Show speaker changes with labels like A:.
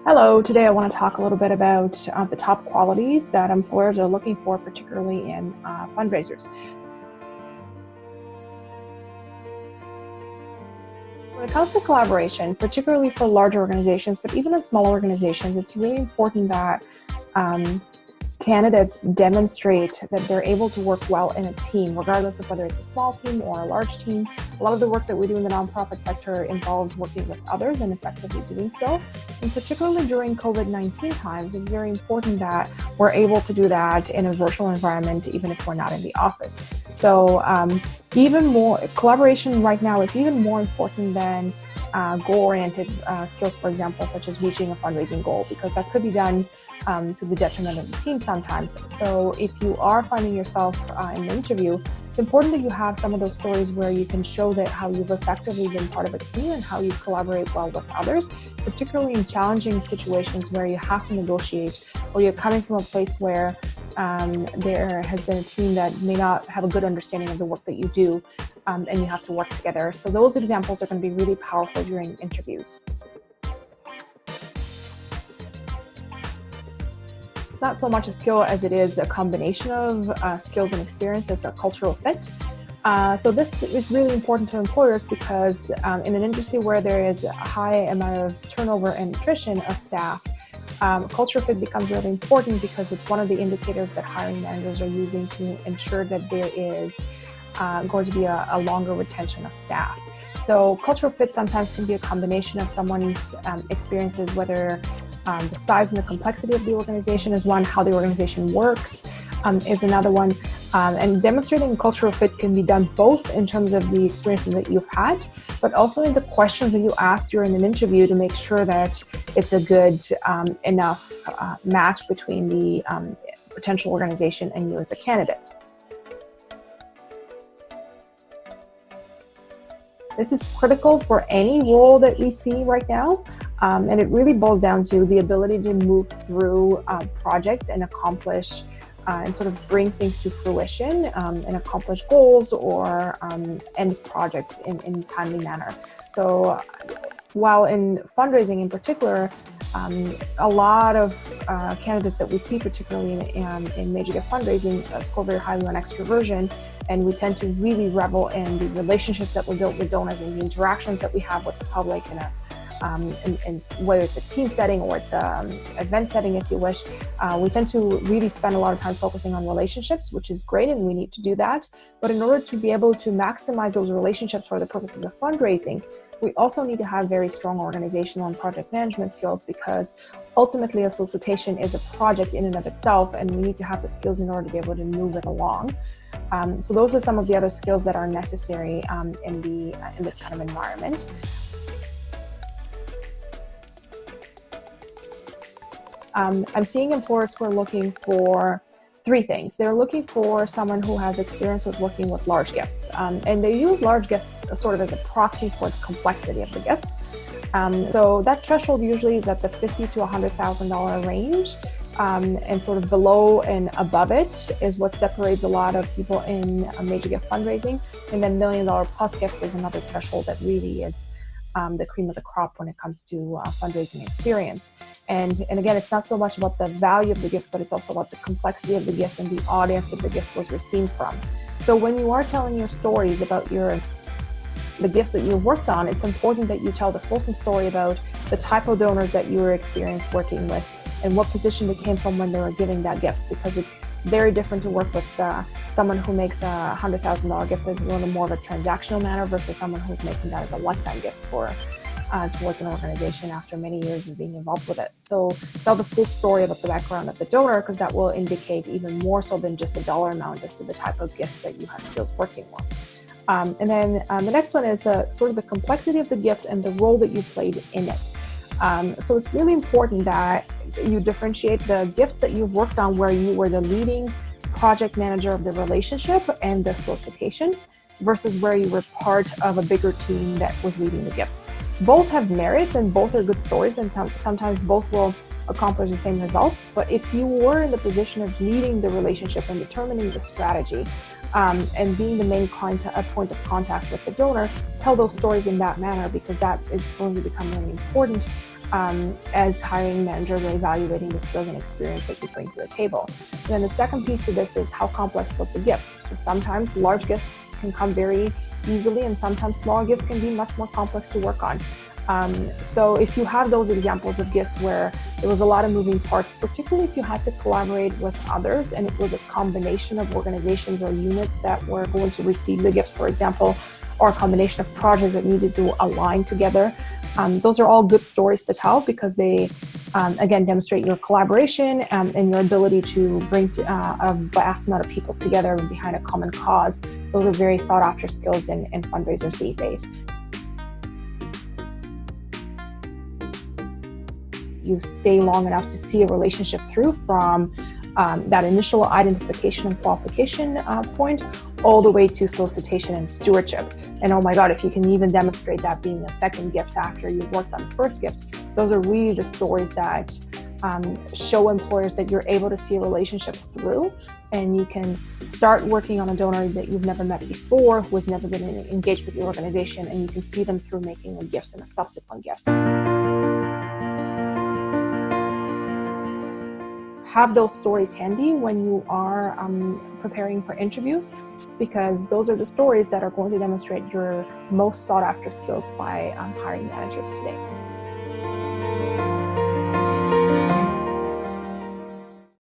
A: Hello, today I want to talk a little bit about the top qualities that employers are looking for, particularly in fundraisers. When it comes to collaboration, particularly for large organizations, but even in small organizations, it's really important that candidates demonstrate that they're able to work well in a team, regardless of whether it's a small team or a large team. A lot of the work that we do in the nonprofit sector involves working with others and effectively doing so. And particularly during COVID-19 times, it's very important that we're able to do that in a virtual environment, even if we're not in the office. So even more collaboration right now, it's even more important than goal-oriented skills, for example, such as reaching a fundraising goal, because that could be done to the detriment of the team sometimes. So if you are finding yourself in an interview, it's important that you have some of those stories where you can show that how you've effectively been part of a team and how you collaborate well with others, particularly in challenging situations where you have to negotiate, or you're coming from a place where there has been a team that may not have a good understanding of the work that you do, and you have to work together. So those examples are going to be really powerful during interviews. It's not so much a skill as it is a combination of skills and experience as a cultural fit. So this is really important to employers because in an industry where there is a high amount of turnover and attrition of staff, cultural fit becomes really important because it's one of the indicators that hiring managers are using to ensure that there is going to be a longer retention of staff. So cultural fit sometimes can be a combination of someone's experiences, whether the size and the complexity of the organization is one, how the organization works is another one. And demonstrating cultural fit can be done both in terms of the experiences that you've had, but also in the questions that you ask during an interview to make sure that it's a good enough match between the potential organization and you as a candidate. This is critical for any role that we see right now, and it really boils down to the ability to move through projects and accomplish and sort of bring things to fruition and accomplish goals or end projects in a timely manner. So while in fundraising in particular, a lot of candidates that we see, particularly in major gift fundraising, score very highly on extroversion, and we tend to really revel in the relationships that we build with donors and the interactions that we have with the public and whether it's a team setting or it's an event setting, if you wish. We tend to really spend a lot of time focusing on relationships, which is great, and we need to do that. But in order to be able to maximize those relationships for the purposes of fundraising, we also need to have very strong organizational and project management skills, because ultimately a solicitation is a project in and of itself, and we need to have the skills in order to be able to move it along. So those are some of the other skills that are necessary in this kind of environment. I'm seeing employers who are looking for three things. They're looking for someone who has experience with working with large gifts, and they use large gifts sort of as a proxy for the complexity of the gifts. So that threshold usually is at the $50,000 to $100,000 range, and sort of below and above it is what separates a lot of people in major gift fundraising. And then $1 million plus gifts is another threshold that really is the cream of the crop when it comes to fundraising experience. And again, it's not so much about the value of the gift, but it's also about the complexity of the gift and the audience that the gift was received from. So when you are telling your stories about the gifts that you've worked on, it's important that you tell the fulsome story about the type of donors that you were experienced working with and what position they came from when they were giving that gift, because it's very different to work with someone who makes a $100,000 gift as a little more of a transactional manner versus someone who's making that as a lifetime gift towards an organization after many years of being involved with it. So tell the full story about the background of the donor, because that will indicate even more so than just the dollar amount as to the type of gift that you have skills working with. And then the next one is sort of the complexity of the gift and the role that you played in it. So it's really important that you differentiate the gifts that you've worked on where you were the leading project manager of the relationship and the solicitation versus where you were part of a bigger team that was leading the gift. Both have merits and both are good stories, and sometimes both will accomplish the same result. But if you were in the position of leading the relationship and determining the strategy, and being the main point of contact with the donor, tell those stories in that manner, because that is going to become really important as hiring managers are evaluating the skills and experience that you bring to the table. And then the second piece to this is how complex was the gift. Because sometimes large gifts can come very easily, and sometimes small gifts can be much more complex to work on. So if you have those examples of gifts where there was a lot of moving parts, particularly if you had to collaborate with others and it was a combination of organizations or units that were going to receive the gift, for example, or a combination of projects that needed to align together, those are all good stories to tell because they, again, demonstrate your collaboration and your ability to bring a vast amount of people together behind a common cause. Those are very sought after skills in fundraisers these days. You stay long enough to see a relationship through from that initial identification and qualification point all the way to solicitation and stewardship. And oh my God, if you can even demonstrate that being a second gift after you've worked on the first gift, those are really the stories that show employers that you're able to see a relationship through, and you can start working on a donor that you've never met before, who has never been engaged with the organization, and you can see them through making a gift and a subsequent gift. Have those stories handy when you are preparing for interviews, because those are the stories that are going to demonstrate your most sought after skills by hiring managers today.